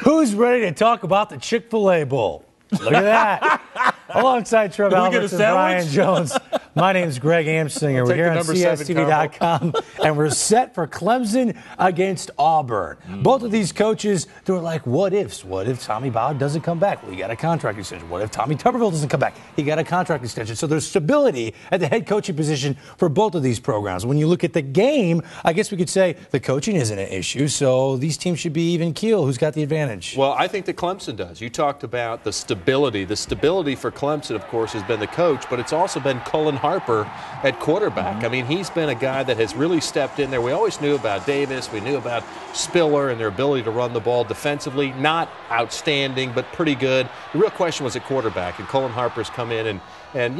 Who's ready to talk about the Chick-Fil-A Bowl? Look at that. Alongside Trev Alberts and Brian Jones. My name is Greg Amsinger. We're here on CSTV.com, and we're set for Clemson against Auburn. Both of these coaches, they were like, what ifs? What if Tommy Bowden doesn't come back? Well, he got a contract extension. What if Tommy Tuberville doesn't come back? He got a contract extension. So there's stability at the head coaching position for both of these programs. When you look at the game, I guess we could say the coaching isn't an issue, so these teams should be even keel. Who's got the advantage? Well, I think that Clemson does. You talked about the stability. The stability for Clemson, of course, has been the coach, but it's also been Cullen Harper at quarterback. I mean, he's been a guy that has really stepped in there. We always knew about Davis. We knew about Spiller and their ability to run the ball defensively. Not outstanding, but pretty good. The real question was at quarterback, and Cullen Harper's come in and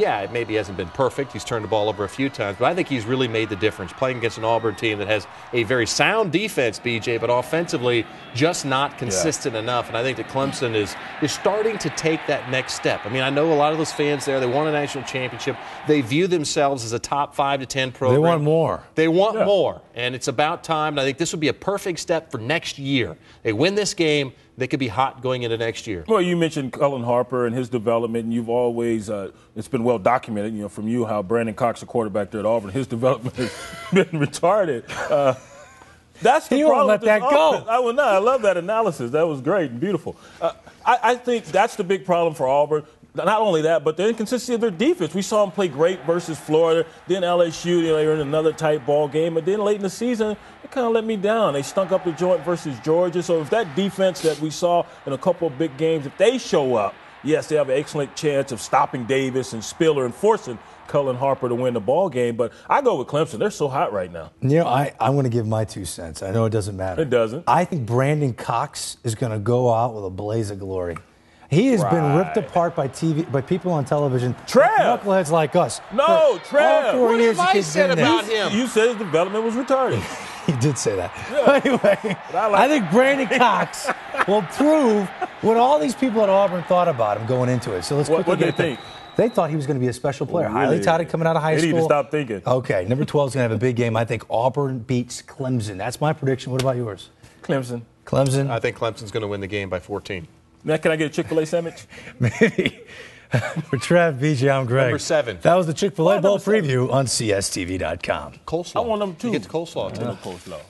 yeah, it maybe hasn't been perfect. He's turned the ball over a few times, but I think he's really made the difference playing against an Auburn team that has a very sound defense, BJ, but offensively just not consistent enough. And I think that Clemson is starting to take that next step. I mean, I know a lot of those fans there, they won a national championship. They view themselves as a top 5 to 10 program. They want more. They want more, and it's about time. And I think this would be a perfect step for next year. They win this game, they could be hot going into next year. Well, you mentioned Cullen Harper and his development, and you've always, it's been well documented, from you, how Brandon Cox, the quarterback there at Auburn, his development has been retarded. That's the problem. You won't let that go. I will not. I love that analysis. That was great and beautiful. I think that's the big problem for Auburn. Not only that, but the inconsistency of their defense. We saw them play great versus Florida. Then LSU, they were in another tight ball game. But then late in the season, it kind of let me down. They stunk up the joint versus Georgia. So if that defense that we saw in a couple of big games, if they show up, yes, they have an excellent chance of stopping Davis and Spiller and forcing Cullen Harper to win the ball game. But I go with Clemson. They're so hot right now. I'm going to give my 2 cents. I know it doesn't matter. It doesn't. I think Brandon Cox is going to go out with a blaze of glory. He has been ripped apart by people on television. Trev! Knuckleheads like us. No, Trev! What have I said about him? You said his development was retarded. He did say that. Yeah. Anyway, I think Brandon Cox will prove what all these people at Auburn thought about him going into it. So let's quickly get think? They thought he was going to be a special player. Really? Highly touted coming out of high school. They need to stop thinking. Okay, number 12 is going to have a big game. I think Auburn beats Clemson. That's my prediction. What about yours? Clemson. Clemson? I think Clemson's going to win the game by 14. Now, can I get a Chick-Fil-A sandwich? Maybe. For Trev, BJ, I'm Greg. Number 7. That was the Chick-fil-A Bowl preview on CSTV.com. Coleslaw. I want them too. You get the coleslaw, too. Coleslaw.